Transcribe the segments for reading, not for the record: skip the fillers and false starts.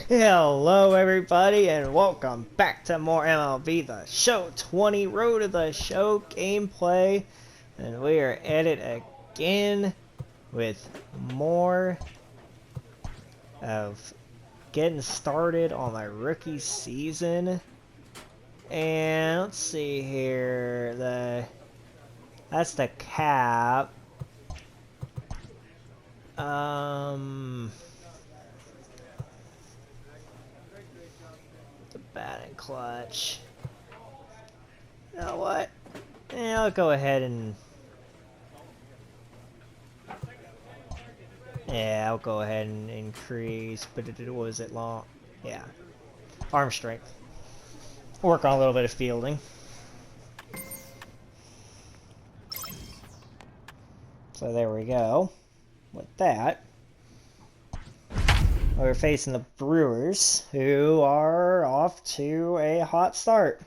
Hello everybody and welcome back to more MLB The Show 20 Road to the Show gameplay, and we are at it again with more of getting started on my rookie season. And let's see here, that's the cap. The batting clutch. You know what? Yeah, I'll go ahead and I'll go ahead and increase, but it was it long? Yeah. Arm strength. Work on a little bit of fielding. So there we go. With that, we're facing the Brewers, who are off to a hot start.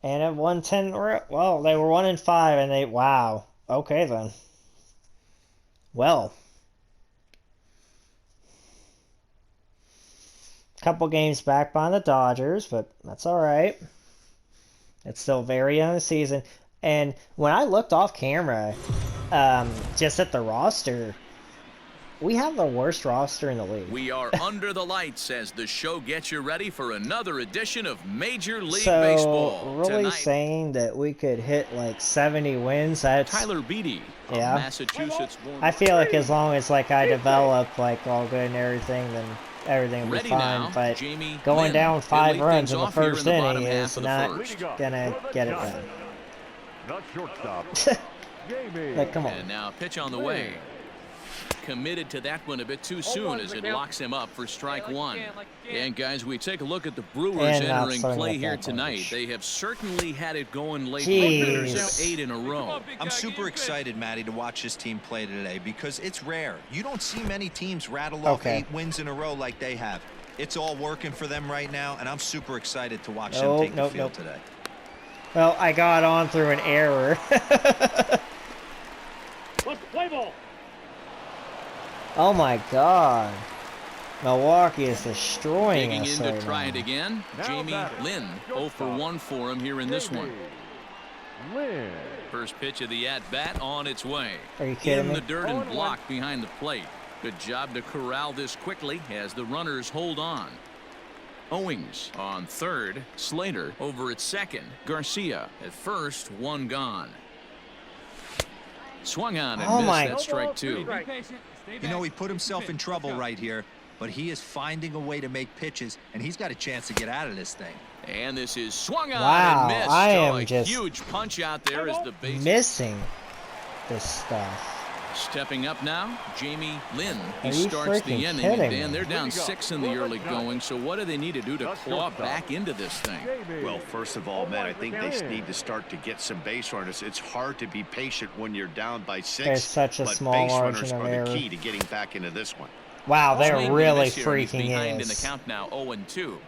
And at 110, well, they were 1-5, and they, wow. Okay then. Well. Couple games back behind the Dodgers, but that's alright. It's still very young season. And when I looked off camera, just at the roster, we have the worst roster in the league. We are under the lights as the show gets you ready for another edition of Major League so, Baseball. Really tonight, saying that we could hit like 70 wins, that's... Tyler Beatty, yeah. Massachusetts. I feel like as long as like I develop like all good and everything, then everything will be fine. Now, but Jamie going Lynn, down 5 runs in the off here first in the inning bottom is half of the not first. gonna get it done. Not shortstop. Like, come on. And now pitch on the way. Committed to that one a bit too soon as it locks him up for strike one. And guys, we take a look at the Brewers entering play here tonight. They have certainly had it going lately. Winners of 8 in a row. I'm super excited, Matty, to watch this team play today because it's rare. You don't see many teams rattle off 8 wins in a row like they have. It's all working for them right now, and I'm super excited to watch them take the field today. Well, I got on through an error. Let's play ball. Oh my God. Milwaukee is destroying Digging us in to right try now. it again. Jamie Lynn, 0 for 1 for him here in this one. First pitch of the at-bat on its way. Are you kidding in me? the dirt and blocked behind the plate. Good job to corral this quickly as the runners hold on. Owings on third. Slater over at second. Garcia at first. One gone. Swung on and missed that strike two. You know, he put himself in trouble right here, but he is finding a way to make pitches, and he's got a chance to get out of this thing. And this is swung on Wow, and missed. I am a just huge punch out there as the base. Missing this stuff. Stepping up now, Jamie Lynn. Are He you starts the freaking inning, kidding and Dan, me? they're down 6 in the early going. So what do they need to do to claw back into this thing? Well, first of all, Matt, I think they need to start to get some base runners. It's hard to be patient when you're down by 6. There's such a but small base margin runners of are error. the key to getting back into this one. Wow, they're Swinging really this year, and he's freaking behind in the is. count now, 0-2.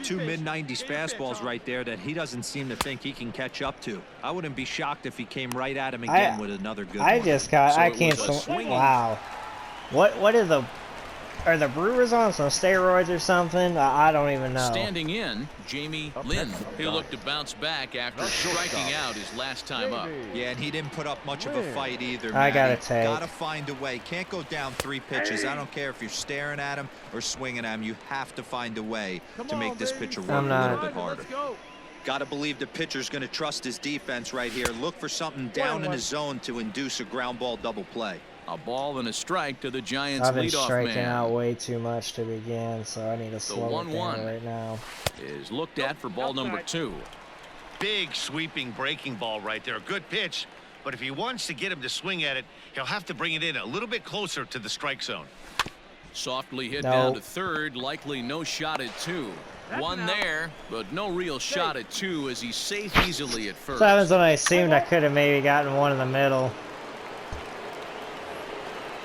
2 mid-90s fastballs right there that he doesn't seem to think he can catch up to. I wouldn't be shocked if he came right at him again with another good one. I just got, So I it can't, was a swinging- wow. What are the Brewers on some steroids or something? I don't even know. Standing in, Jamie Lynn. He'll look to bounce back after striking out his last time up. Yeah, and he didn't put up much of a fight either. I gotta Matty. take. Gotta find a way. Can't go down 3 pitches. I don't care if you're staring at him or swinging at him. You have to find a way to make this pitcher work a little bit harder. Gotta believe the pitcher's gonna trust his defense right here. Look for something down in his zone to induce a ground ball double play. A ball and a strike to the Giants I've been leadoff striking man. out way too much to begin, so I need to slow it 1-1 down right now. is looked at for ball number 2. Big sweeping breaking ball right there. A good pitch, but if he wants to get him to swing at it, he'll have to bring it in a little bit closer to the strike zone. Softly hit No. down to third. Likely no shot at 2. One there, but no real shot at 2 as he's safe easily at first. So happens when I assumed I could have maybe gotten one in the middle.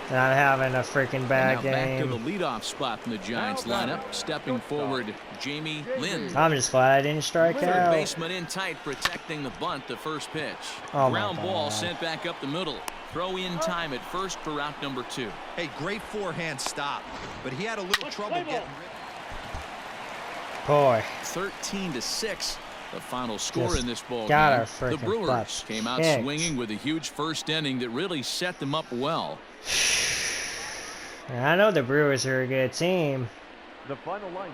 And I'm having a freaking bad now back to game. the leadoff spot in the Giants lineup. Stepping forward, Jamie Lynn. I'm just glad I didn't strike Third out. baseman in tight, protecting the bunt, the first pitch. Oh my Ground ball God. sent back up the middle. Throw in time at first for route number 2. Hey, great forehand stop, but he had a little trouble getting rid. Boy. 13-6. The final score Just in this ball got game. our The frickin' Brewers butts came out kicked. swinging with a huge first inning that really set them up well. And I know the Brewers are a good team. The final line.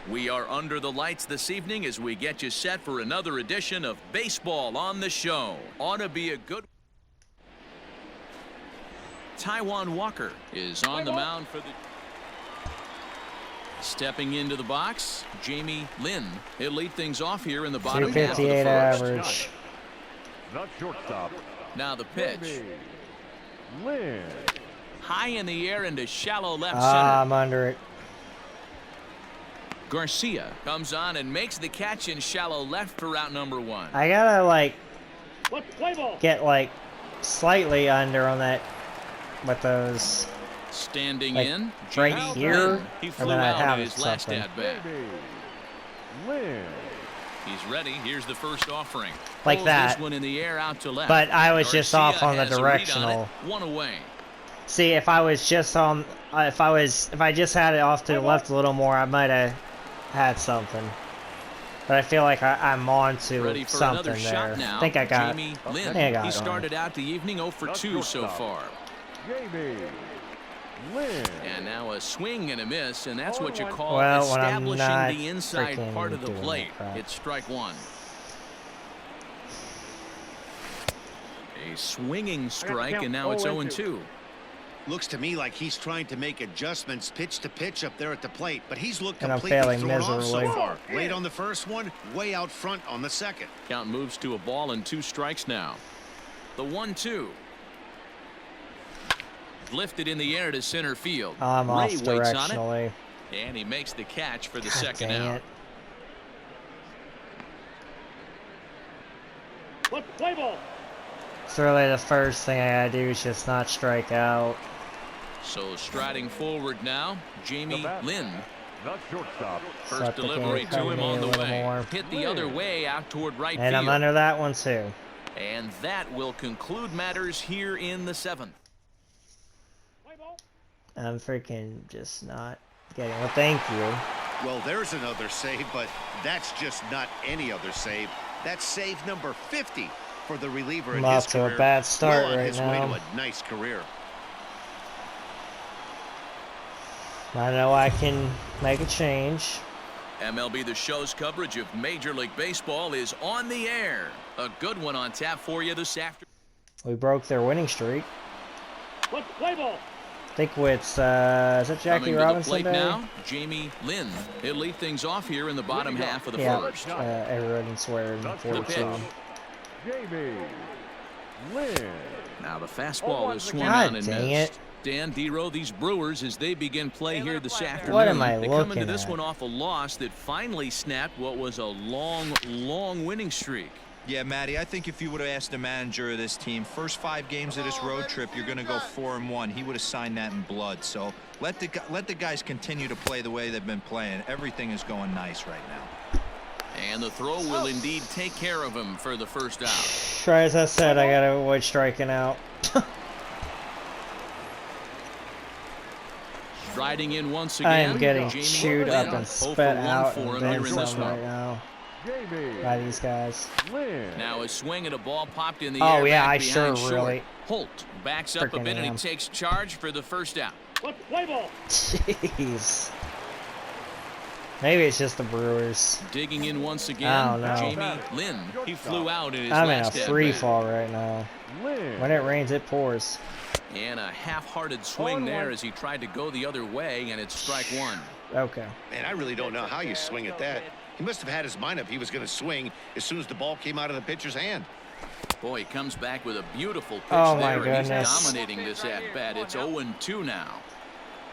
We are under the lights this evening as we get you set for another edition of Baseball on the Show. Ought to be a good. Taijuan Walker is on the mound for the. Stepping into the box, Jamie Lynn. He'll lead things off here in the bottom half of the 258 first. average. The shortstop. Now the pitch. Jamie Lynn. High in the air into shallow left Ah, center. I'm under it. Garcia comes on and makes the catch in shallow left for out number 1. I gotta like Let's play ball. get like slightly under on that with those. Standing Like, in, right Jamie here, Lynn. He and flew then I out have in his last something. at-bat. Jamie Lynn. He's ready. Here's the first offering. Like Pulls that. This one in the air out to left. But I was just Garcia off on the has a read on directional. it. 1 away. See, if I was just on, if I just had it off to the left a little more, I might have had something. But I feel like I'm on to Ready for something another there. shot now. I think I got. Jamie I Lynn. think I got He it on. started out the evening 0 for 2 so far. Jamie Lynn. And now a swing and a miss, and that's what you call Well, when I'm establishing not the inside freaking part of the doing plate. crap. It's strike 1. A swinging strike, and now it's 0-2. Looks to me like he's trying to make adjustments pitch to pitch up there at the plate, but he's looked And I'm completely failing thrown off so miserably. far. Late on the first one, way out front on the second. Count moves to a ball and 2 strikes now. The 1-2. Lifted in the air to center field. I'm off Ray waits on directionally. it, and he makes the catch for the God second dang out. it. Let's play ball. It's really the first thing I gotta do is just not strike out. So striding forward now, Jamie Lynn. The shortstop. First Suck the delivery game, to cover him me on a the little way. more. Hit the other way out toward right And field. I'm under that one too. And that will conclude matters here in the 7th. I'm freaking just not getting. Well, thank you. Well, there's another save, but that's just not any other save. That's save number 50 for the reliever in I'm his off to a career. bad start well on right his way now. to a nice career. I know I can make a change. MLB The Show's coverage of Major League Baseball is on the air. A good one on tap for you this afternoon. We broke their winning streak. Let's play ball. I think it's, is that Jackie Coming to the Robinson plate Day? now, Jamie Lynn. He'll lead things off here in the bottom half of the Yeah, first. everyone swears That's 42. Jamie Lynn. Now the fastball is swung God on and dang missed. it. Dan Dero, these Brewers, as they begin play here this afternoon, What am I they come into looking this at? one off a loss that finally snapped what was a long winning streak. Yeah, Matty, I think if you would have asked the manager of this team, first 5 games of this road trip, you're going to go 4-1. He would have signed that in blood. So let the guys continue to play the way they've been playing. Everything is going nice right now. And the throw will indeed take care of him for the first out. Try as I said, I gotta avoid striking out. Striding in once again. I am getting Jamie chewed Lynn, up and 0 for spit 1 out for and him then here in this some one. right now Jamie by these guys. Lynn. Now a swing at a ball popped in the Oh, air. yeah, back I sure behind short. really Holt backs up a freaking bit and he am. takes charge for the first out. Let's play ball. Jeez. Maybe it's just the Brewers. Digging in once again, I don't know. Jamie Lynn. He flew out in his I'm in a last free at-bat. fall right now. Lynn. When it rains, it pours. And a half-hearted swing there as he tried to go the other way, and it's strike 1. Okay. Man, I really don't know how you swing at that. He must have had his mind up he was going to swing as soon as the ball came out of the pitcher's hand. Boy, he comes back with a beautiful pitch Oh, my there, and he's goodness. dominating this at-bat. It's 0-2 now.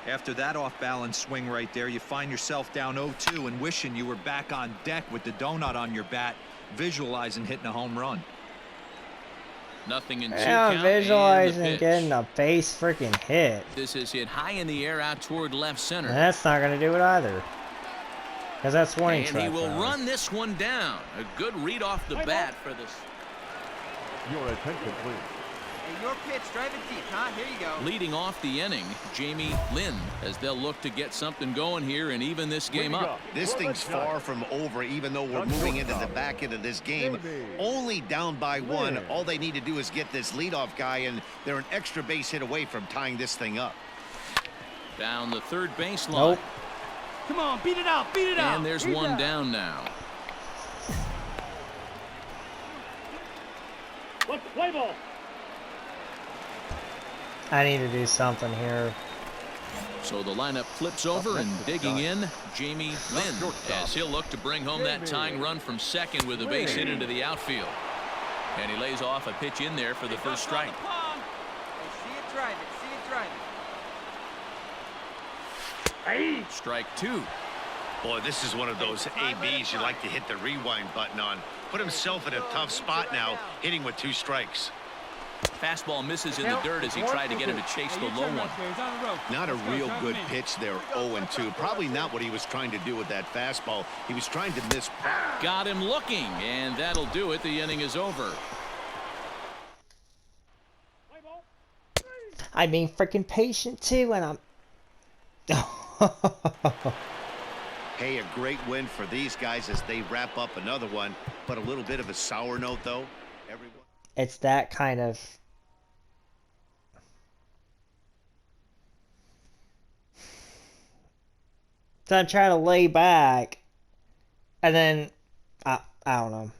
After that off-balance swing right there, you find yourself down 0-2 and wishing you were back on deck with the donut on your bat, visualizing hitting a home run. Nothing in 2 Yeah, I'm count, and the visualizing pitch. getting a base freaking hit. This is hit high in the air out toward left center. And that's not going to do it either. Because that's warning And track. he will now. run this one down. A good read off the bat for this. Your attention, please. Hey, your pitch, drive it deep, huh? Here you go. Leading off the inning, Jamie Lynn, as they'll look to get something going here and even this game up. This thing's far from over, even though we're moving into the back end of this game. Only down by one. All they need to do is get this leadoff guy, and they're an extra base hit away from tying this thing up. Down the third baseline. Nope. Come on, beat it out, beat it out. And there's one down now. Let's play ball. I need to do something here. So the lineup flips over, and digging in, Jamie Lynn, as he'll look to bring home that tying run from second with a base hit into the outfield. And he lays off a pitch in there for the first strike. Hey, see it, drive it, see it, drive it. Strike two. Boy, this is one of those ABs you like to hit the rewind button on. Put himself in a tough spot now, hitting with 2 strikes. Fastball misses in the dirt as he tried to get him to chase the low one. Not a real good pitch there, 0-2. Probably not what he was trying to do with that fastball. He was trying to miss. Got him looking, and that'll do it. The inning is over. I'm being freaking patient too, and I'm. Hey, a great win for these guys as they wrap up another one, but a little bit of a sour note, though. Everyone. It's that kind of. So I'm trying to lay back, and then I don't know.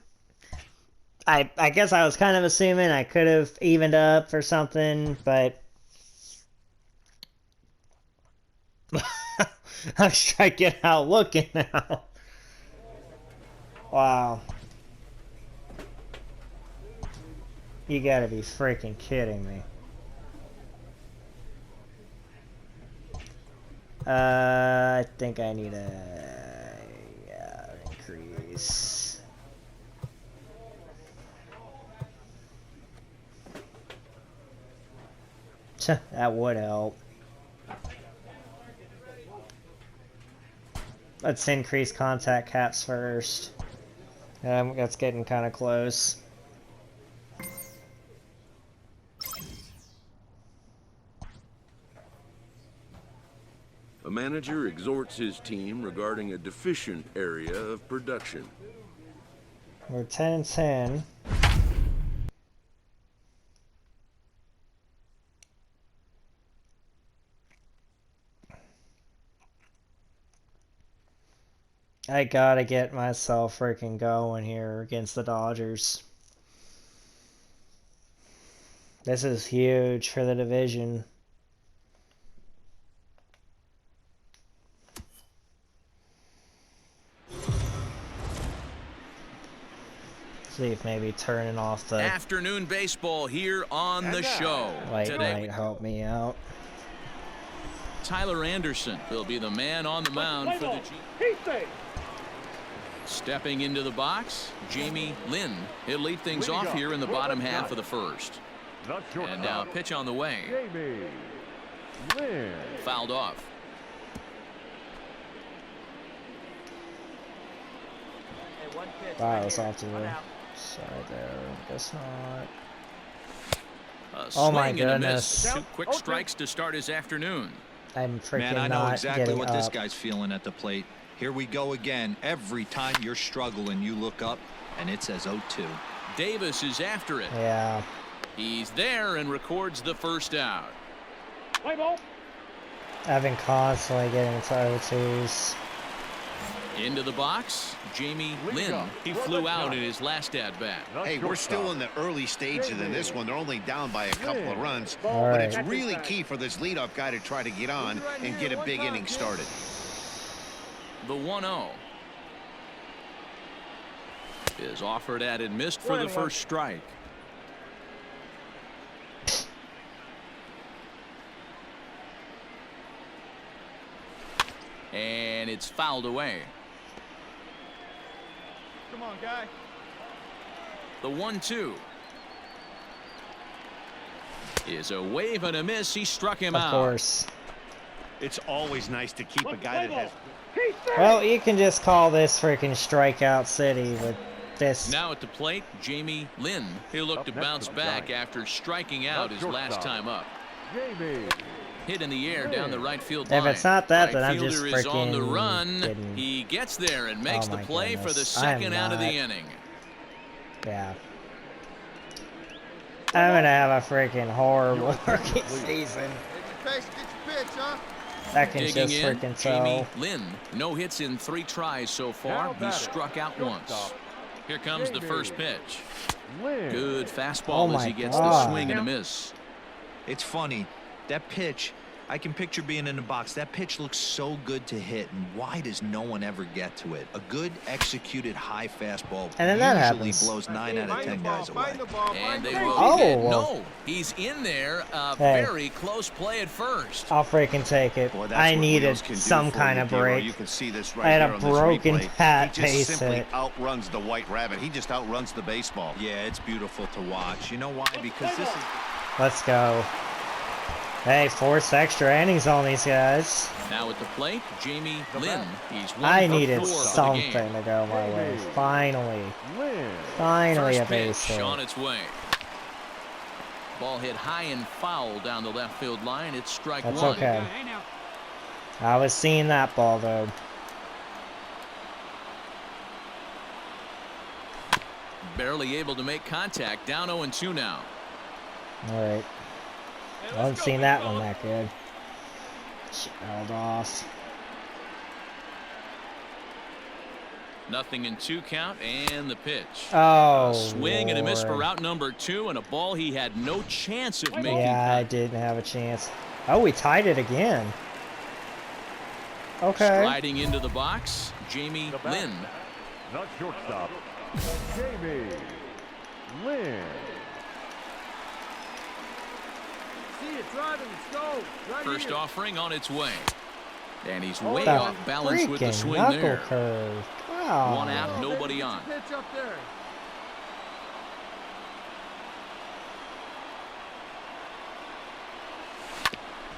I guess I was kind of assuming I could have evened up or something, but I'm just trying to get out looking now. Wow. You gotta be freaking kidding me. I think I need a increase. That would help. Let's increase contact caps first. That's getting kind of close. A manager exhorts his team regarding a deficient area of production. We're 10-10. I gotta get myself freaking going here against the Dodgers. This is huge for the division. See if maybe turning off the afternoon baseball here on the show. Light Today, might help me out. Tyler Anderson will be the man on the mound for the G. Stepping into the box, Jamie Lynn. He'll lead things off here in the bottom half of the first. And now pitch on the way. Fouled off. Wow, it's off to the side there. Guess not. Oh my goodness. 2 quick strikes to start his afternoon. I'm freaking Man, I know not exactly what up. this guy's feeling at the plate. Here we go again. Every time you're struggling, you look up, and it says 0-2. Davis is after it. Yeah. He's there and records the first out. I've been constantly getting to 0-2s. Into the box, Jamie Lynn. He flew out in his last at-bat. Hey, we're still in the early stages of this one. They're only down by a couple of runs. All But right. it's really key for this leadoff guy to try to get on and get a big inning started. The 1-0 is offered at and missed for the first strike. And it's fouled away. Come on, guy. The 1-2 is a wave and a miss. He struck him out. Of course. It's always nice to keep a guy that has. Well, you can just call this freaking strikeout city, but this. Now at the plate, Jamie Lynn. He'll look to bounce back after striking out his last time up. Jamie. Hit in the air down the right field If line. it's not that, then Right I'm just fielder is on the freaking run. kidding. He gets there and makes Oh the my play for the goodness. I am second out of the not. inning. Yeah. I'm gonna have a freaking horrible rookie season. That can Digging just in, freaking Jamie tell. Lynn. No hits in 3 tries so far. He struck out once. Here comes the first pitch. Lynn. Good fastball as he gets the God. swing and a miss. It's funny, that pitch, I can picture being in the box. That pitch looks so good to hit, and why does no one ever get to it? A good executed high fastball And then that usually happens. blows 9 out of 10 guys away. And they will Oh, hit. well. No, he's in there. Hey. Very close play at first. I'll freaking take it. Boy, that's I what needed Wheels can do some for kind you, of D-Roy. break. You can see this I right had here a on this broken replay. bat He just base simply hit. outruns the White Rabbit. He just outruns the baseball. Yeah, it's beautiful to watch. You know why? Because this is... Let's go. Hey, force extra innings on these guys. Now at the plate, Jamie Lynn. He's 1 I for needed 4 for the something game. to go my way. Finally. Lynn. Finally a First base pitch hit. on its way. Ball hit high and foul down the left field line. It's strike That's one. okay. I was seeing that ball though. Barely able to make contact. Down 0-2 now. Alright. I haven't seen that one that good. Shit, held off. Nothing in 2 count and the pitch. Oh, Swing and a miss for Lord. route number 2 and a ball he had no chance of making. Yeah, I cut. didn't have a chance. Oh, we tied it again. Okay. Sliding into the box, Jamie Lynn. Not shortstop. Jamie. Lynn. See it driving. Let's go. Right First here. offering on its way. And he's way The off balance with the freaking swing knuckle there. curve. Wow. 1 out, nobody on. Pitch up there.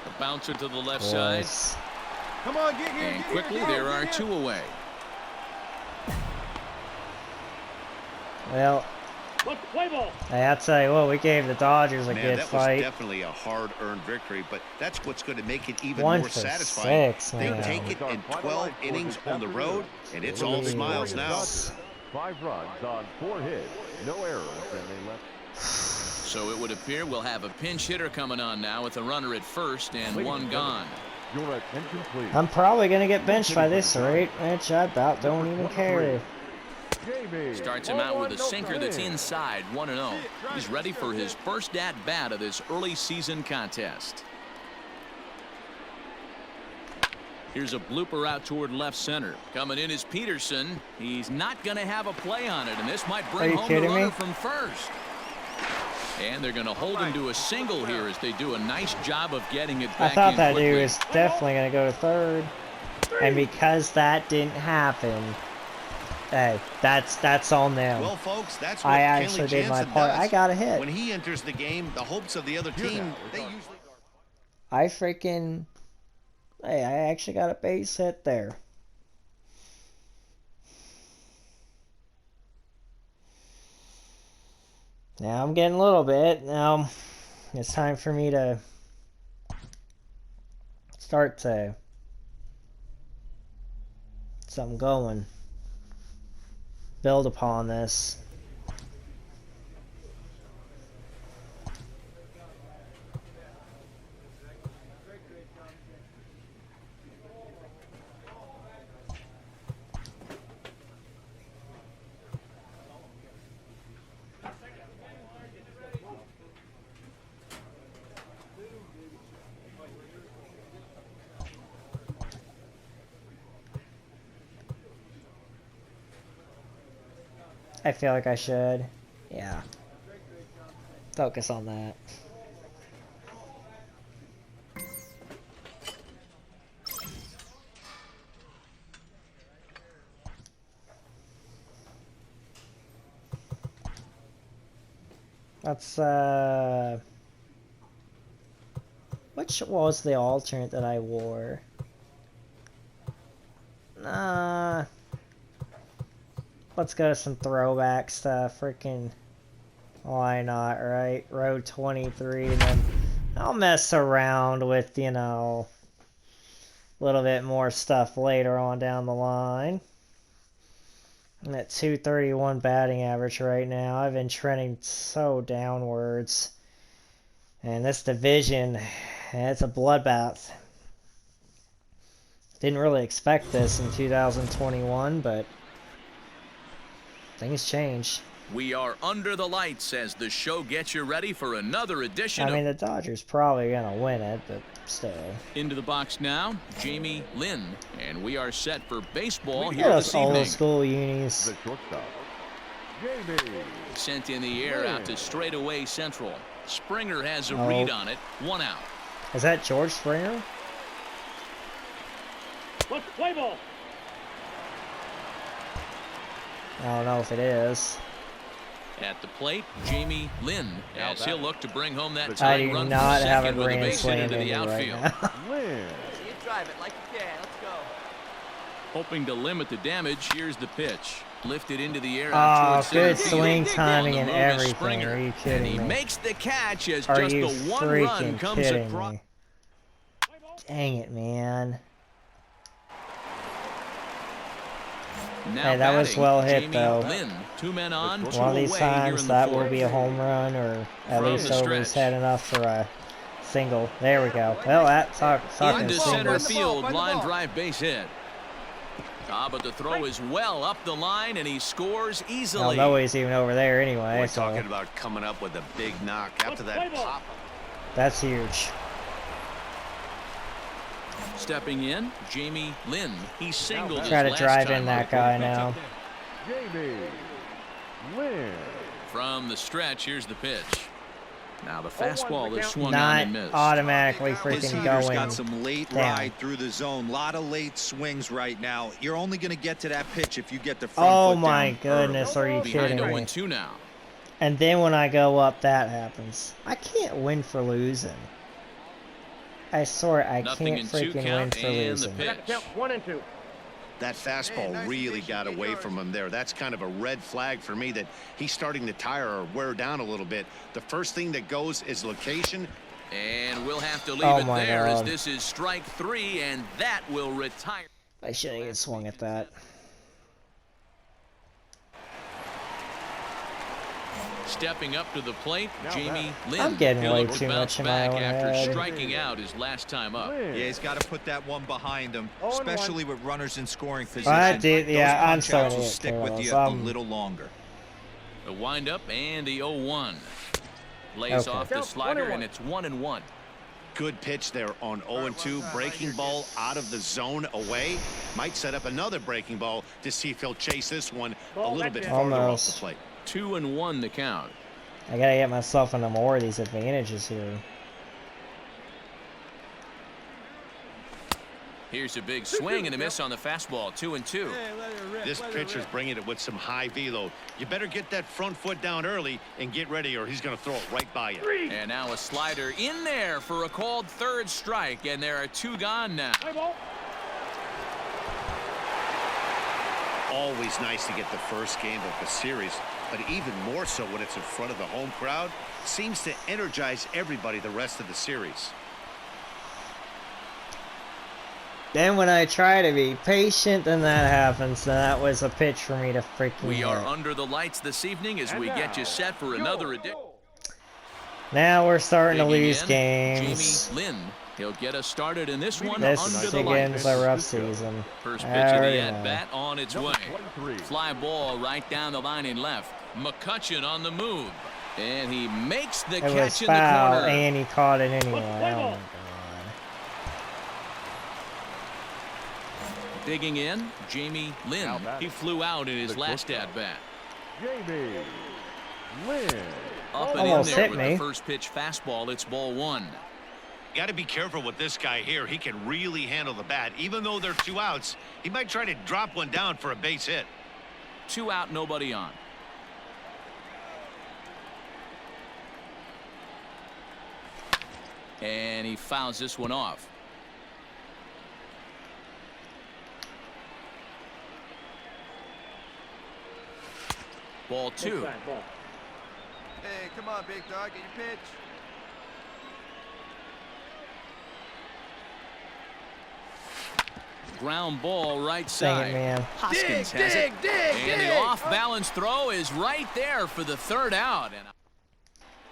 A bouncer to the left side. Yes. Come on, get here. And get quickly here, there get are here. 2 away. Well, I'll tell you what, we gave the Dodgers a Man, good that fight. was definitely a hard-earned victory, but that's what's going to make it even 1 more for satisfying. 6, They man. take it in 12 innings on the road, and it's all smiles now. 5 runs on 4 hits. No errors, and they left. So it would appear we'll have a pinch hitter coming on now with a runner at first and 1 gone. Your attention, please. I'm probably going to get benched by this rate, which I about don't even care. Jamie. Starts him out with a sinker that's inside, 1-0. He's ready for his first at-bat of this early season contest. Here's a blooper out toward left center. Coming in is Peterson. He's not going to have a play on it, and this might bring Are you home the kidding runner me? from first. And they're going to hold him to a single here as they do a nice job of getting it I back thought in that quickly. dude was definitely going to go to third. And because that didn't happen, hey, that's on them. Well, folks, that's what I Kenley actually did my Jansen part. does. I got a hit. When he enters the game, the hopes of the other team, they usually... I freaking... Hey, I actually got a base hit there. Now I'm getting a little bit. Now it's time for me to start to something going. Build upon this. I feel like I should. Yeah. Focus on that. That's, which was the alternate that I wore? let's go some throwback stuff. Freaking, why not, right? Road 23, and then I'll mess around with, you know, a little bit more stuff later on down the line. I'm at 231 batting average right now. I've been trending so downwards. And this division, it's a bloodbath. Didn't really expect this in 2021, but things change. We are under the lights as the show gets you ready for another edition. I mean, the Dodgers probably gonna win it, but still. Into the box now, Jamie Lynn, and we are set for baseball Look at here those this evening. old school unis. The shortstop, Jamie. Sent in the air out to straightaway central. Springer has a read on it. 1 out. Is that George Springer? Let's play ball. I don't know if it is. At the plate, Jamie Lynn, as he'll look to bring home that I tying do run from not have a second with a grand base hit slam into in the me right outfield. now. Lynn. You drive it like you can. Let's go. Hoping to limit the damage, here's the pitch. Lifted into the air. Oh, towards good center swing field. timing On and the move is everything. Springer. Are you And kidding he me? makes the catch as Are just you the one run freaking comes kidding across. me? Dang it, man. Now Hey, that was batting, well hit, Jamie though. Lynn. 2 men on, 2 One of away these here in times, the that will fourth. be a home run, or at From least the over his stretch. head enough for a single. There we go. Well, that talking Into center singles. field, line drive base hit. But the throw is well up the line, and he scores Well, easily. nobody's even over there anyway, We're so talking about coming up with a big knock after that pop. that's huge. Stepping in, Jamie Lynn. He singled his Try to last drive time in that up. guy now. Jamie Lynn. From the stretch, here's the pitch. Now the fastball is swung on Not and missed. automatically This freaking heater's going got some late down. ride through the zone. A lot of late swings right now. You're only going to get to that pitch if you get the front Oh foot my down goodness, are you Behind kidding me? 0-2 now. And then when I go up, that happens. I can't win for losing. I swear, I Nothing can't in 2 freaking win count for and the losing. pitch. Count 1 and 2. That fastball really got away from him there. That's kind of a red flag for me that he's starting to tire or wear down a little bit. The first thing that goes is location. And we'll have to leave Oh it my there as God. this is strike 3, and that will retire. I shouldn't even swung at that. Stepping up to the plate, Now Jamie Lynn. I'm getting He'll way look to too bounce much in my back own after head. striking out his last time up. Lynn. Yeah, he's got to put that one behind him, 0-1. especially with runners in scoring position. I did, yeah, I'm Those starting punch-outs to will get stick with you careless. a little longer. The windup and the 0-1. Lays Okay. off the Count slider, 1-1. and it's 1-1. Good pitch there on 0-2. Breaking ball out of the zone away. Might set up another breaking ball to see if he'll chase this one a Ball little back bit in. farther off Almost. the plate. 2-1 the count. I gotta get myself into more of these advantages here. Here's a big swing and a miss on the fastball. 2-2. This pitcher's bringing it with some high velo. You better get that front foot down early and get ready, or he's going to throw it right by you. And now a slider in there for a called third strike, and there are 2 gone now. Play ball. Always nice to get the first game of the series, but even more so when it's in front of the home crowd. Seems to energize everybody the rest of the series. Then when I try to be patient, then that happens. Then that was a pitch for me to freaking We are hit. under the lights this evening as we get you set for another edition. Now we're starting to Digging lose in, games. Jamie Lynn. He'll get us started in this one This under the begins lights. a rough season. First I pitch of the already know. at-bat on its way. 23. Fly ball right down the line in left. McCutcheon on the move. And he makes the It was catch in the foul, corner. and he caught it anyway. Play Oh my ball. god. Digging in, Jamie Lynn. Now batting. He flew out in his The last shortstop. at-bat. Jamie Lynn. Up and Almost in there hit with me. the first pitch fastball. It's ball 1. Got to be careful with this guy here. He can really handle the bat. Even though they're 2 outs, he might try to drop one down for a base hit. 2 out, nobody on. And he fouls this one off. Ball 2. Hey, come on, big dog, get your pitch. Ground ball right Dang side. it, man. Hoskins has it. And the off-balance throw is right there for the third out. And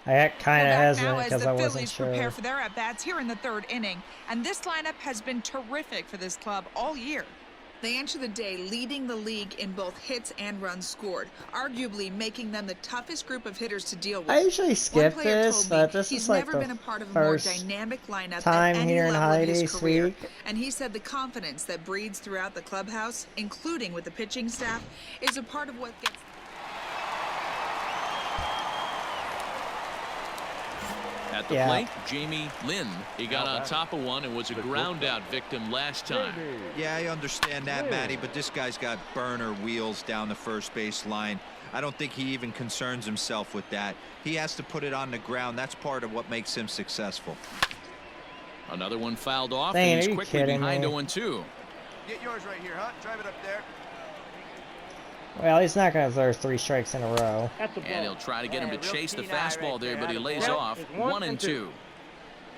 I got kind of hesitant now as because the I wasn't Phillies sure. prepare for their at-bats here in the third inning, and this lineup has been terrific for this club all year. They enter the day leading the league in both hits and runs scored, arguably making them the toughest group of hitters to deal with. I usually skip One player this, told but me this he's is like never the been a part of a more first dynamic lineup time at any here in level of his Heidi's career. week. And he said the confidence that breeds throughout the clubhouse, including with the pitching staff, is a part of what gets. at the plate, Jamie Lynn. He got on top of one and was a ground out victim last time. Yeah, I understand that, Matty, but this guy's got burner wheels down the first base line. I don't think he even concerns himself with that. He has to put it on the ground. That's part of what makes him successful. Another one fouled off, Dang, and he's are you quickly kidding behind me? 0-2. Get yours right here, huh? Drive it up there. Well, he's not going to throw 3 strikes in a row. And he'll try to get him to real chase the keen eye fastball right there, there. but he lays Yep. off. It's 1 and 2.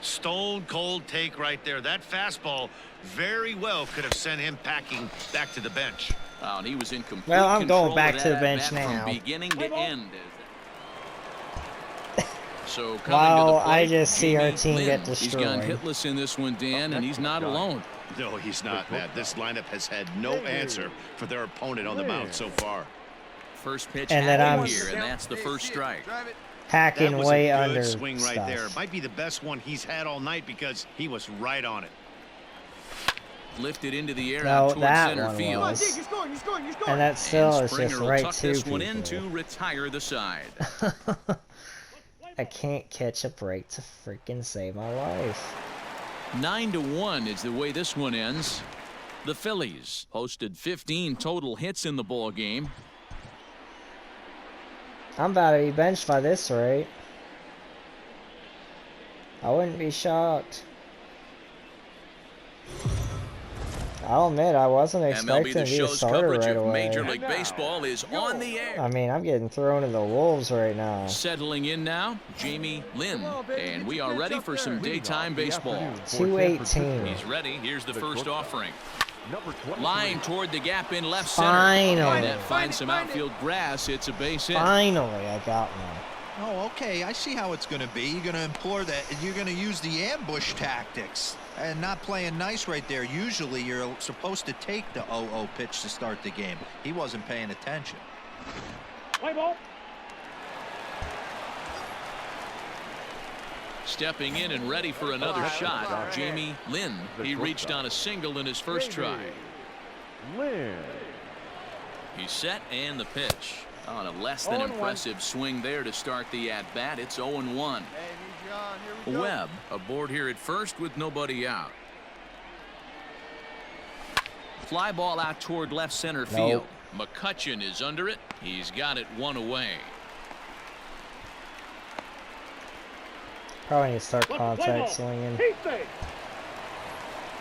Stone cold take right there. That fastball very well could have sent him packing back to the bench. Oh, and he was in complete Well, I'm control going back of to the that bench at-bat now. from beginning to end. So coming to Wow, the plate, I just see our Jamie team Lynn. get He's gone destroyed. hitless in this one, Dan, and he's not alone. No, he's not, Matt. This lineup has had no answer for their opponent on the mound so far. First pitch And then happened I'm here, and that's the Hey, first see it. strike. Drive it. Hacking That was way a good under swing right stuff. there. Might be the best one he's had all night because he was right on it. Lifted into the air No, out towards that center one field. was. He's scoring, he's scoring, he's scoring. And that still And is Springer just will right tuck to this one in people. to retire the side. I can't catch a break to freaking save my life. 9-1 is the way this one ends. The Phillies posted 15 total hits in the ball game. I'm about to be benched by this rate. I wouldn't be shocked. I'll admit, I wasn't MLB expecting The to be a Show's starter coverage right of Major away. League Baseball is on the air. I mean, I'm getting thrown to the wolves right now. Settling in now, Jamie Lynn. And we are ready for some daytime baseball. 218. He's ready. Here's the first offering. Number 23. Line toward the gap in left center. Finally. And that finds some outfield grass. It's a base hit. Finally, I got one. Oh, okay. I see how it's going to be. You're going to implore that. You're going to use the ambush tactics and not playing nice right there. Usually, you're supposed to take the 0-0 pitch to start the game. He wasn't paying attention. Play ball. Stepping in and ready for another shot, Jamie Lynn. He reached on a single in his first try. Lynn. He's set and the pitch. On a less than 0-1. impressive swing there to start the at-bat. It's 0-1. Hey, John, here we go. Webb aboard here at first with nobody out. Fly ball out toward left center field. McCutchen is under it. He's got it one away. Probably need to start Play ball. contact swinging. Heat fake.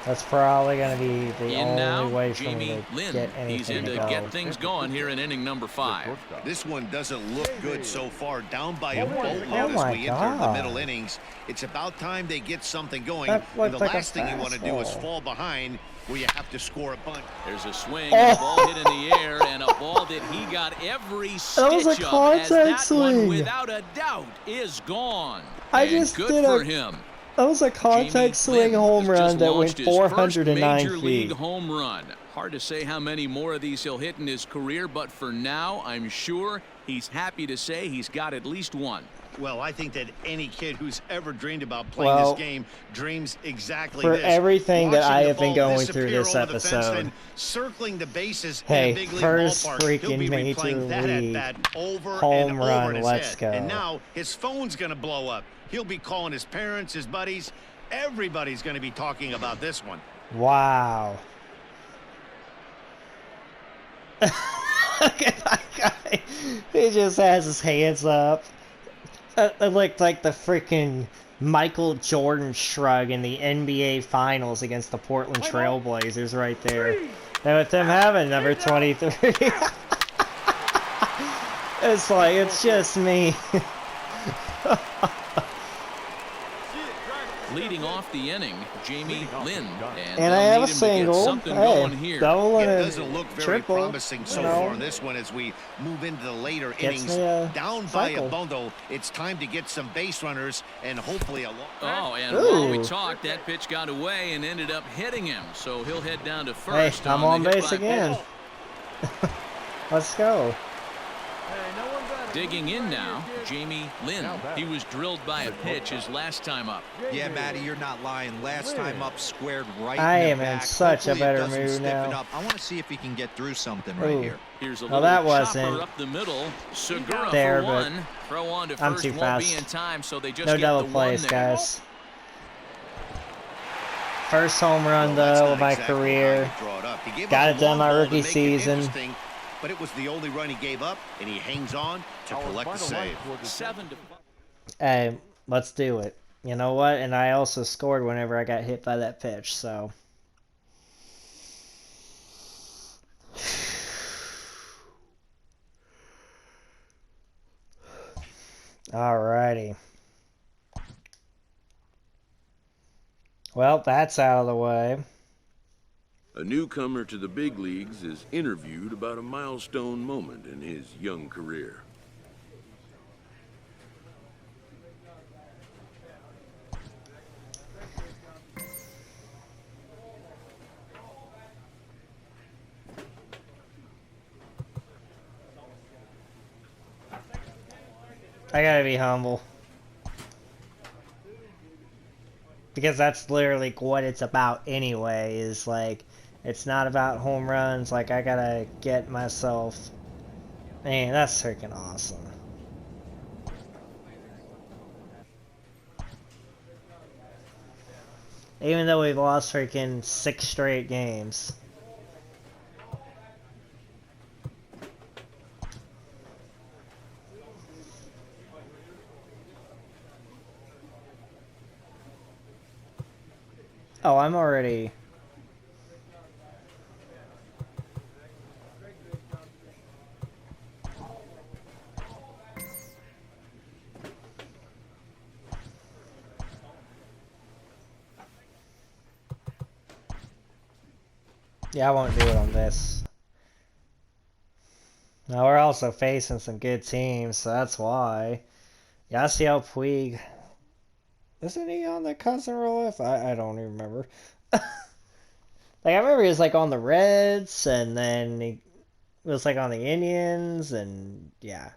That's probably going to be the In now, only way for me Jamie to Lynn. get He's anything in to to go. get things going here in inning number 5. This one doesn't look good so far. Down by a Oh boatload my as we enter the God. middle innings. It's about time they get something going. That And the looked like a last thing you want to do is fastball. fall behind where you have to score a bunt. There's a swing, and a ball hit in the air, and a ball that he got every That was a stitch of, as contact that one, swing. without a doubt, is gone. I And just good did for a him. That was a Jamie contact swing Lynn home has run just that went launched his first 409 Major League feet. home run. Hard to say how many more of these he'll hit in his career, but for now, I'm sure he's happy to say he's got at least one. Well, I think that any kid who's ever dreamed about playing Well, this game dreams exactly for this. everything that Watching I the have been ball going through disappear this over the fence, episode. then circling the bases Hey, in a big league first ballpark. He'll be freaking Major replaying that League at bat over home and run, over in his let's head. go. And now his phone's going to blow up. He'll be calling his parents, his buddies. Everybody's going to be talking about this one. Wow. Look at that guy. He just has his hands up. It looked like the freaking Michael Jordan shrug in the NBA Finals against the Portland Trail Blazers right there. And with them having number 23. It's like, it's just me. Leading off the inning, Jamie Lynn. And I have a single. Hey, double and it a doesn't look very triple. promising so far in this one as we move into the later innings. Down by a bundle, it's time to get some base runners and hopefully a long. Oh, and while we talked, that pitch got away and ended up hitting him. So he'll head down to first. Hey, I'm on base again. Let's go. Digging in now, Jamie Lynn. He was drilled by a pitch his last time up. Yeah, Matty, you're not lying. Last time up, squared right I in am the in back. such a Hopefully better it doesn't mood stiffen now. up. I want to see if he can get through something right here. Here's a Well, little that chopper wasn't up the middle. Segura there, for but one. Throw on to I'm first too won't fast. be in time, so they just No get double the plays, one there. guys. First home run, though, of my career. Got it done my rookie season. But it was the only run he gave up, and he hangs on to collect the save. 7-5. Hey, let's do it. You know what? And I also scored whenever I got hit by that pitch, so. Alrighty. Well, that's out of the way. A newcomer to the big leagues is interviewed about a milestone moment in his young career. I gotta be humble. Because that's literally what it's about anyway, is like, it's not about home runs, like I gotta get myself, man, that's freaking awesome. Even though we've lost freaking 6 straight games. Oh, I'm already... Yeah, I won't do it on this. Now, we're also facing some good teams, so that's why. Yasiel Puig... Isn't he on the cousin relief? I don't even remember. Like, I remember he was, like, on the Reds, and then he was, like, on the Indians, and, yeah.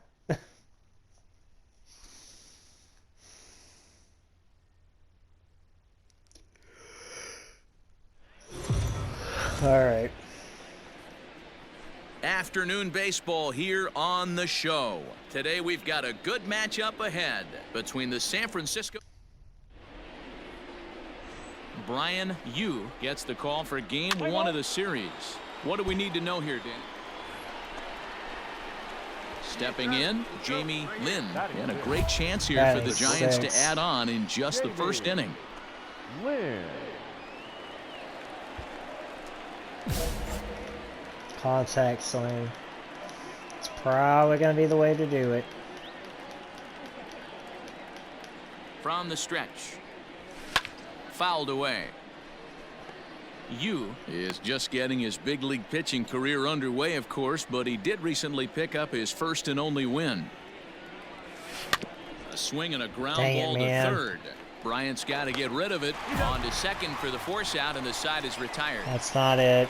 Alright. Afternoon baseball here on the show. Today we've got a good matchup ahead between the San Francisco... Brian Yu gets the call for game 1 of the series. What do we need to know here, Dan? Stepping in, Jamie Lynn. And a great chance here for the Giants to add on in just the first inning. Lynn. Contact swing. It's probably going to be the way to do it. From the stretch. Fouled away. Yu is just getting his big league pitching career underway, of course, but he did recently pick up his first and only win. A swing and a ground ball to third. Bryant's got to get rid of it. On to second for the force out, and the side is retired. That's not it.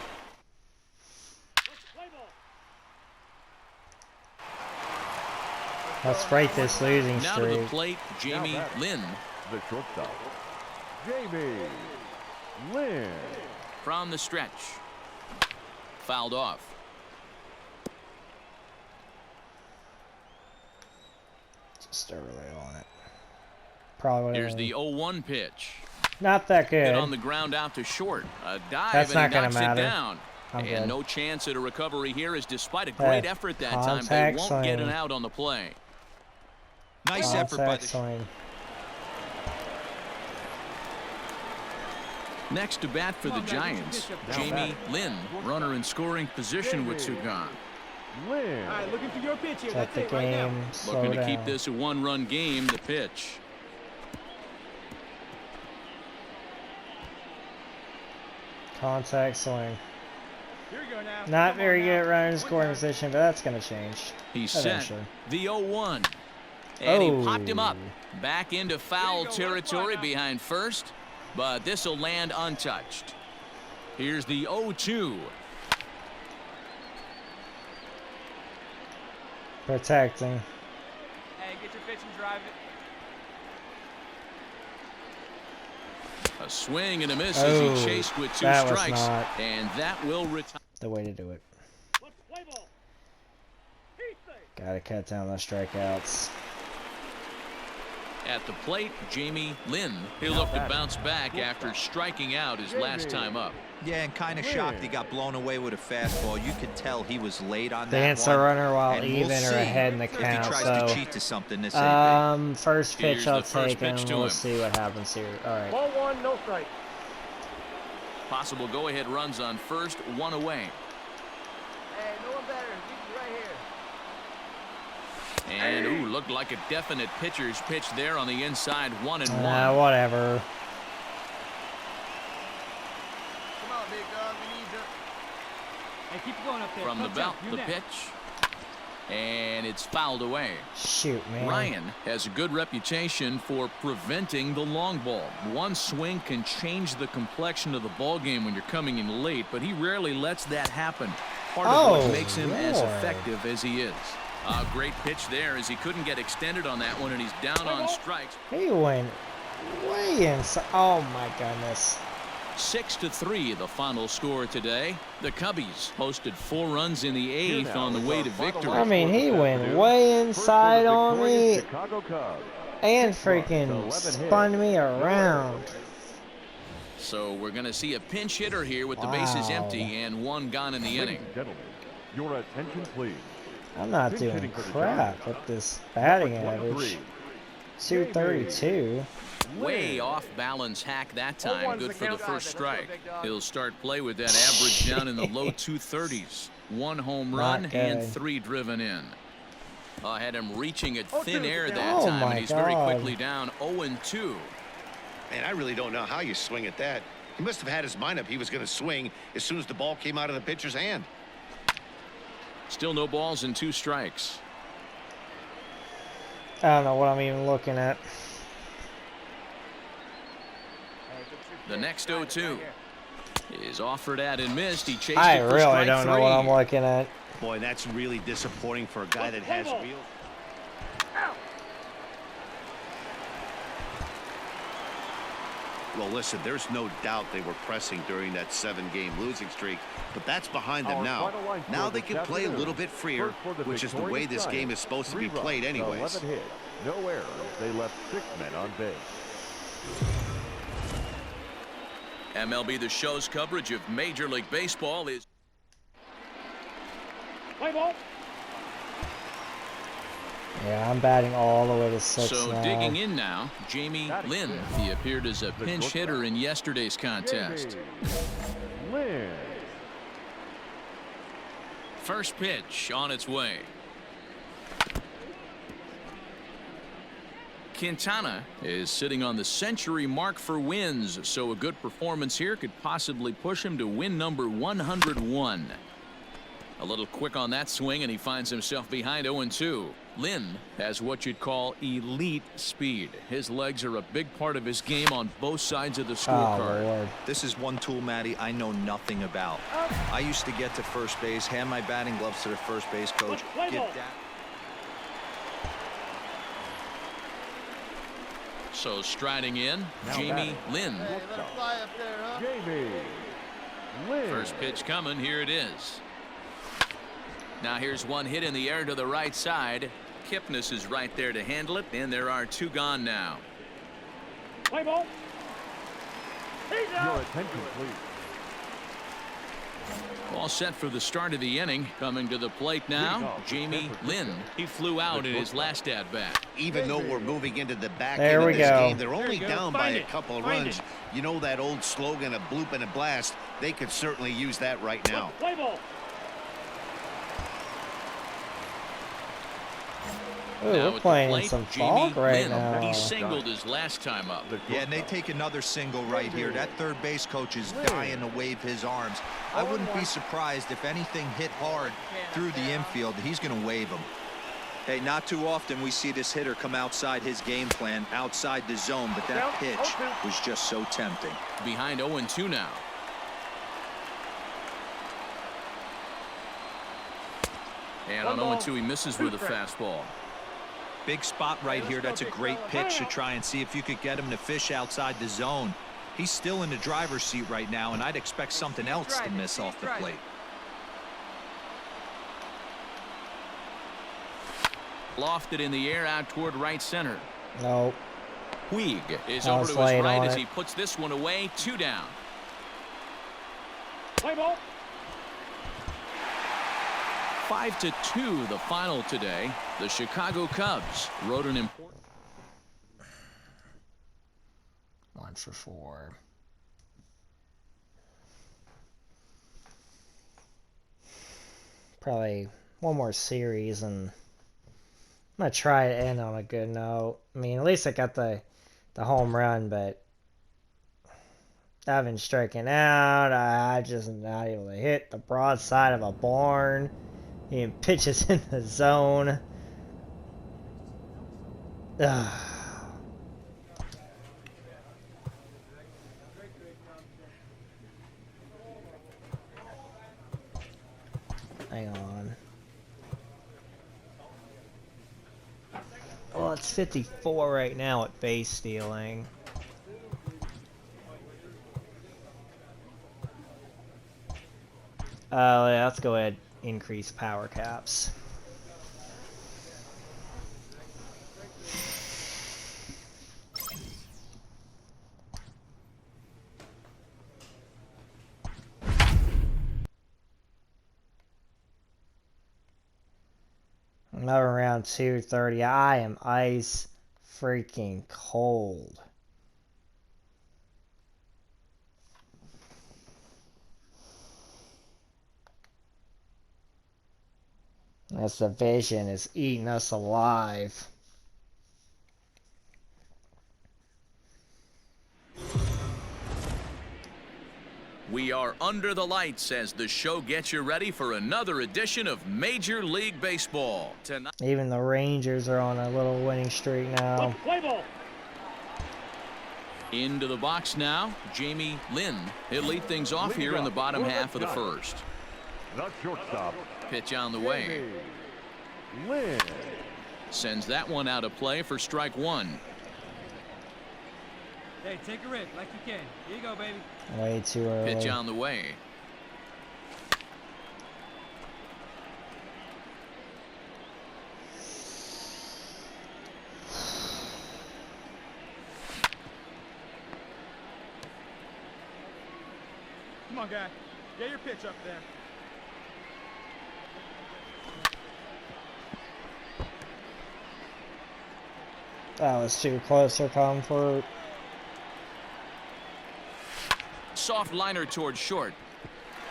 Let's break this losing streak. Now to the plate, Jamie Lynn. The shortstop, Jamie Lynn. From the stretch. Fouled off. Just early on it. Probably. Here's the 0-1 pitch. Not that good. Hit on the ground out to short. A dive. That's not going to matter. It down. I'm and good. No chance at a recovery here, as despite a great effort that time, they won't get an out on the play. Nice effort by the... swing. Next to bat for the Giants, Jamie Lynn, runner in scoring position with Sugan. Lynn. All right, looking for your pitch here. Set That's the it right now. game. Slow Looking to down. keep this a one-run game. The pitch. Contact swing. Here you go now. Not Come very on good now. at running One scoring time. position, but that's going to change. He's Eventually. set. The 0-1. And he popped him up. Oh. Back into foul territory behind first. But this will land untouched. Here's the 0-2. Protecting. Hey, get your pitch and drive it. A swing and a miss as he Oh, chased with 2 that was strikes. not And that will retire. the way to do it. Gotta cut down the strikeouts. At the plate, Jamie Lynn. He'll look to bounce back after striking out his last time up. Yeah, and kind of shocked he got blown away with a fastball. You could tell he was late on that Dance one. the runner while And we'll even or see ahead in the if he count. tries So, to cheat to something this ain't first pitch Here's I'll the first take, pitch and to we'll him. see what happens here. All right. Ball one, no strike. Possible go-ahead runs on first, 1 away. Hey, no one better. You right here. And, ooh, looked like a definite pitcher's pitch there on the inside, 1-1. Whatever. Come on, big dog. We need you. Hey, keep it going up there. From the Touch belt, up. You the next. pitch. And it's fouled away. Shoot, man. Ryan has a good reputation for preventing the long ball. One swing can change the complexion of the ball game when you're coming in late, but he rarely lets that happen. Part of what makes him as Lord. effective as he is. A great pitch there as he couldn't get extended on that one, and he's down on strikes. He went way inside. Oh, my goodness. 6-3 the final score today. The Cubbies posted 4 runs in the 8th on the way to victory. I mean, he went way inside on me Chicago Cubs. and freaking spun me around. So we're going to see a pinch hitter here with the bases Wow. empty and 1 gone in the Ladies inning. and gentlemen, your attention, please. I'm not Pinch doing hitting for the crap Giants. with this batting Number average. 23. 232. Way off balance hack that time. Good for the first strike. He'll start play with that average down in the low 230s. 1 home run Not and good. 3 driven in. Had him reaching at thin air that Oh time, my and he's very God. quickly down 0-2. Man, I really don't know how you swing at that. He must have had his mind up he was going to swing as soon as the ball came out of the pitcher's hand. Still no balls and 2 strikes. I don't know what I'm even looking at. The next 0-2 is offered at and missed. He chased I it for really strike don't know 3. what I'm looking at. Boy, that's really disappointing for a guy that has real. Well, listen, there's no doubt they were pressing during that 7-game losing streak, but that's behind them Our now. final line Now score they this can play a afternoon. little bit freer, First for the which is the way victorious this game Giants. is supposed to 3 be played runs, anyways. 11 hits, no errors. They left 6 men on base. MLB The Show's coverage of Major League Baseball is Play ball. Yeah, I'm batting all the way to 6 so now. digging in now. Jamie Lynn. He appeared as a pinch hitter in yesterday's contest. Lynn. First pitch on its way. Quintana is sitting on the century mark for wins, so a good performance here could possibly push him to win number 101. A little quick on that swing, and he finds himself behind 0-2. Lynn has what you'd call elite speed. His legs are a big part of his game on both sides of the Oh, scorecard. Lord. This is one tool, Matty, I know nothing about. I used to get to first base, hand my batting gloves to the first base coach, give that. So striding in, Now Jamie batting. Lynn. Hey, let it fly up there, huh? Jamie Lynn. First pitch coming. Here it is. Now here's one hit in the air to the right side. Kipnis is right there to handle it, and there are 2 gone now. Play ball. He's out. Your attention, please. All set for the start of the inning. Coming to the plate now, Jamie Lynn. He flew out in his last at-bat. Even though we're moving into the back There end we of this go. game, they're only go. down by Find a it. couple of Find runs. it. You know that old slogan, a bloop and a blast. They could certainly use that right now. Play ball. Ooh, we're playing in some fog right now. He singled his last time up. Yeah, and they take another single right here. That third base coach is dying to wave his arms. I wouldn't be surprised if anything hit hard through the infield. He's going to wave them. Hey, not too often we see this hitter come outside his game plan, outside the zone, but that pitch was just so tempting. Behind 0-2 now. And on 0-2, he misses with a fastball. Big spot right here. That's a great pitch to try and see if you could get him to fish outside the zone. He's still in the driver's seat right now, and I'd expect something else to miss off the plate. Lofted in the air out toward right center. Nope. Puig is over to his right as he puts this one away. 2 down. Play ball. 5-2 the final today. The Chicago Cubs rode an important 1 for 4. Probably one more series, and I'm gonna try to end on a good note. I mean, at least I got the home run, but I've been striking out. I just not able to hit the broadside of a barn. He pitches in the zone. Ugh. Hang on. Well, it's 54 right now at base stealing. Yeah, let's go ahead. Increase power caps. Another round 230. I am ice freaking cold. This division is eating us alive. We are under the lights as the show gets you ready for another edition of Major League Baseball. Tonight, even the Rangers are on a little winning streak now. Play ball. Into the box now, Jamie Lynn. He'll lead things off here in the bottom half of the first. The shortstop. Pitch on the way. Lynn. Sends that one out of play for strike 1. Hey, take a rip like you can. Here you go, baby. Way too early. Pitch on the way. Come on, guy. Get your pitch up there. That was too close for comfort. Soft liner towards short.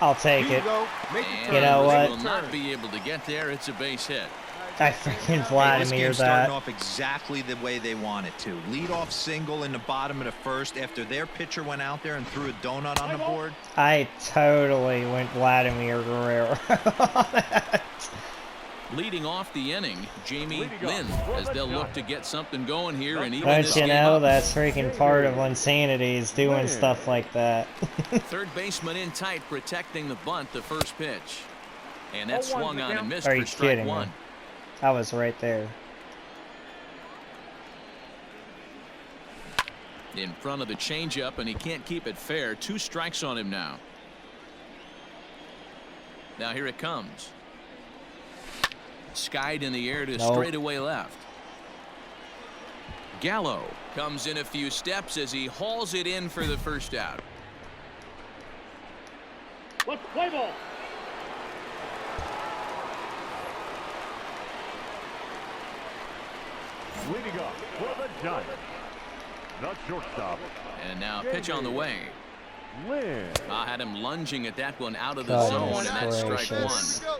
I'll take it. And you know what? will not be able to get there. It's a base hit. I freaking Vladimir this game's that. starting off exactly the way they want it to. Lead off single in the bottom of the first after their pitcher went out there and threw a donut on the board. I totally went Vladimir Guerrero. Leading off the inning, Jamie Lynn, as they'll look to get something going here. And even Don't you know that's freaking part of insanity is doing stuff like that. Third baseman in tight, protecting the bunt, the first pitch. And that swung on and missed Are you for strike kidding 1. me? I was right there. In front of the changeup, and he can't keep it fair. 2 strikes on him now. Now here it comes. Skied in the air to straightaway left. Gallo comes in a few steps as he hauls it in for the first out. Let's play ball. Leading up for the Giants. The shortstop. And now pitch on the way. Lynn. I had him lunging at that one out of the zone, and that's strike 1.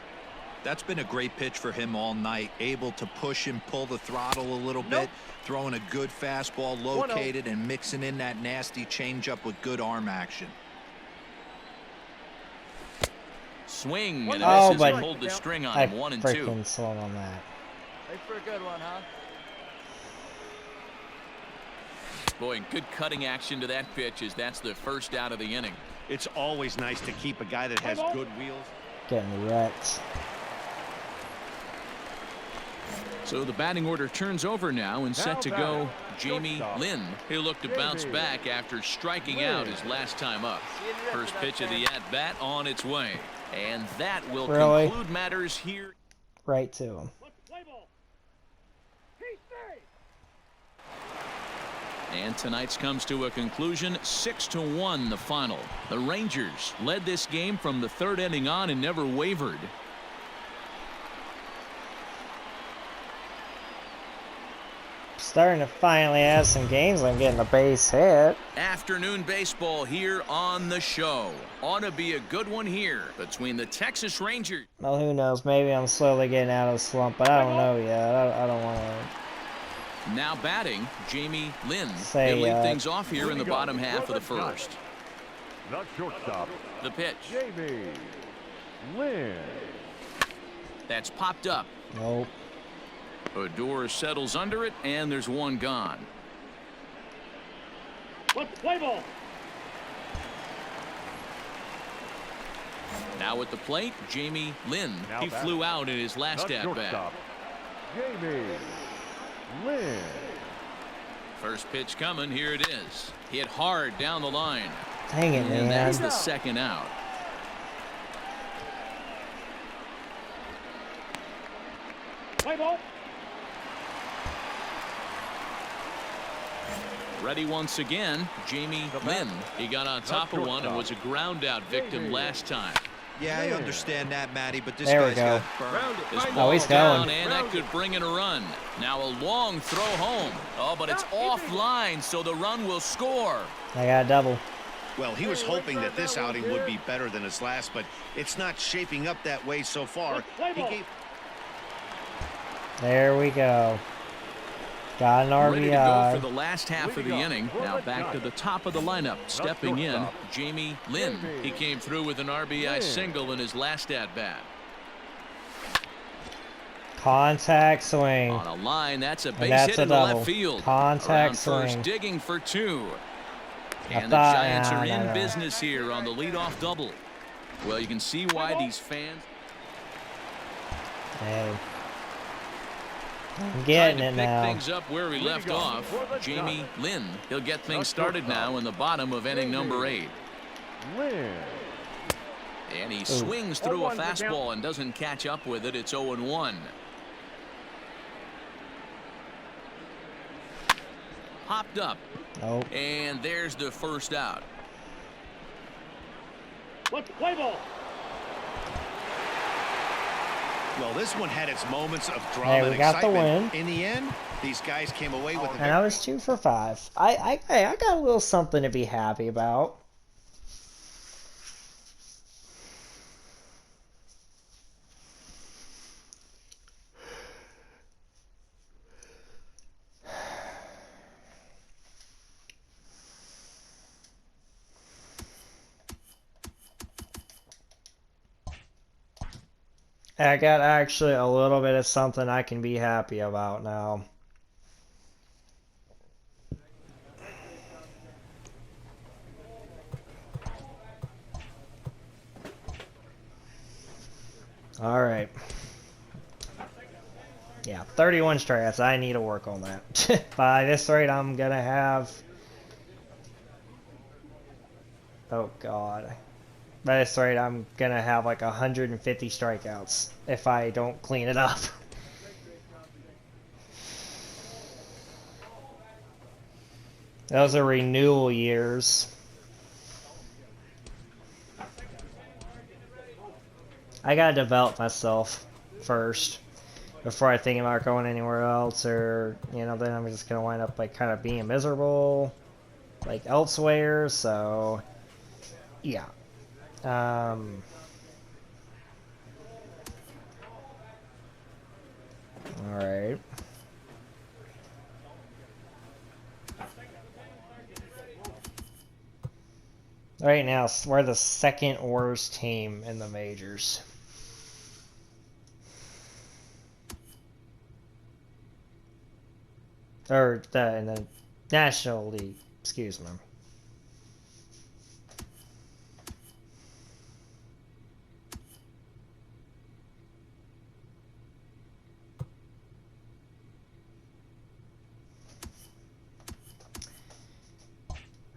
That's been a great pitch for him all night. Able to push and pull the throttle a little bit. Throwing a good fastball located and mixing in that nasty changeup with good arm action. Swing and a miss as he pulled the string on him. 1 and 2. Freaking slow on that. Thanks for a good one, huh? Boy, good cutting action to that pitch as that's the first out of the inning. It's always nice to keep a guy that has good wheels. Getting wrecked. So the batting order turns over now and set to go Jamie Lynn. He'll look to bounce back after striking out his last time up. First pitch of the at-bat on its way. And that will conclude matters here. Right to him. And tonight's comes to a conclusion, 6-1 the final. The Rangers led this game from the third inning on and never wavered. Starting to finally have some games. I'm getting a base hit. Afternoon baseball here on the show. Ought to be a good one here between the Texas Rangers. Well, who knows? Maybe I'm slowly getting out of the slump, but I don't know yet. I don't want to. Now batting, Jamie Lynn. He'll lead things off here in the bottom half of the first. Not shortstop. The pitch. Jamie Lynn. That's popped up. Nope. Odor settles under it, and there's one gone. Let's play ball. Now at the plate, Jamie Lynn. He flew out in his last at-bat. Jamie Lynn. First pitch coming. Here it is. Hit hard down the line. Dang it, man. And that's the second out. Play ball. Ready once again, Jamie Lynn. He got on top of one and was a ground out victim last time. Yeah, I understand that, Matty, but this There we guy's go. got burned. His Oh, ball's he's down, going. and that could bring in a run. Now a long throw home. Oh, but it's offline, so the run will score. I got a double. Well, he was hoping that this outing would be better than his last, but it's not shaping up that way so far. There we go. Got an RBI. Ready to go for the last half of the inning. Now back to the top of the lineup. Stepping in, Jamie Lynn. He came through with an RBI single in his last at-bat. Contact swing. On a line, that's a base that's hit a into double. left field. Contact Around first, swing. digging for two. And the thought- Giants are no, in no. business here on the leadoff double. Well, you can see why these fans... Hey. I'm Trying getting to it pick now. things up where we left off. Jamie Lynn. He'll get things started now in the bottom of inning number 8. Lynn. And he swings through a fastball and doesn't catch up with it. It's 0-1. Popped up. Nope. And there's the first out. Let's play ball. Well, this one had its moments of drama Hey, we and got the excitement. win. In the end, these guys came away with a And I was 2 for 5. I got a little something to be happy about. I got actually a little bit of something I can be happy about now. All right. Yeah, 31 strikes. I need to work on that. By this rate, I'm going to have... Oh, God. By this rate, I'm going to have like 150 strikeouts if I don't clean it up. Those are renewal years. I gotta develop myself first before I think about going anywhere else, or, you know, then I'm just gonna wind up like kind of being miserable like elsewhere, so yeah. Alright. Right now, we're the second worst team in the majors. Or in the National League, excuse me.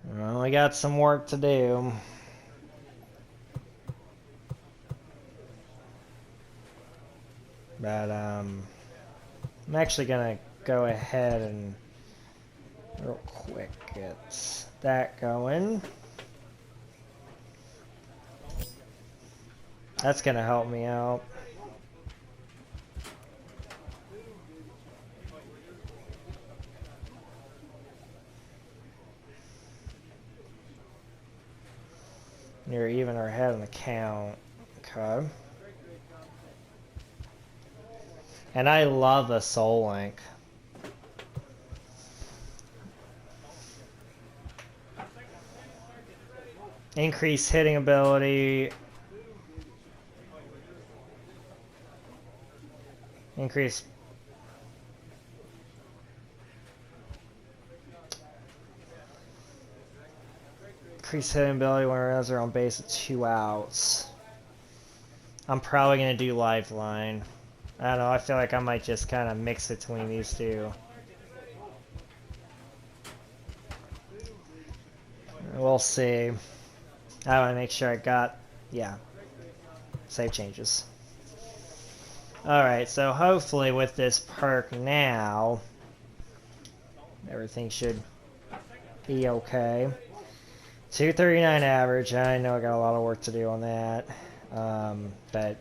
Well, we got some work to do. But, I'm actually gonna go ahead and real quick get that going. That's gonna help me out. You're even or ahead in the count. Okay. And I love the Soul Link. Increase hitting ability. Increase. Increase hitting ability when runners are on base at 2 outs. I'm probably going to do Lifeline. I don't know, I feel like I might just kind of mix between these two. We'll see. I want to make sure I got, yeah, save changes. Alright, so hopefully with this perk now, everything should be okay. 239 average, I know I got a lot of work to do on that, but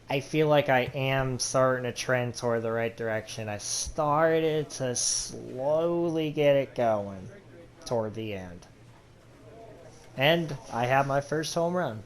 I feel like I am starting to trend toward the right direction. I started to slowly get it going toward the end. And I have my first home run.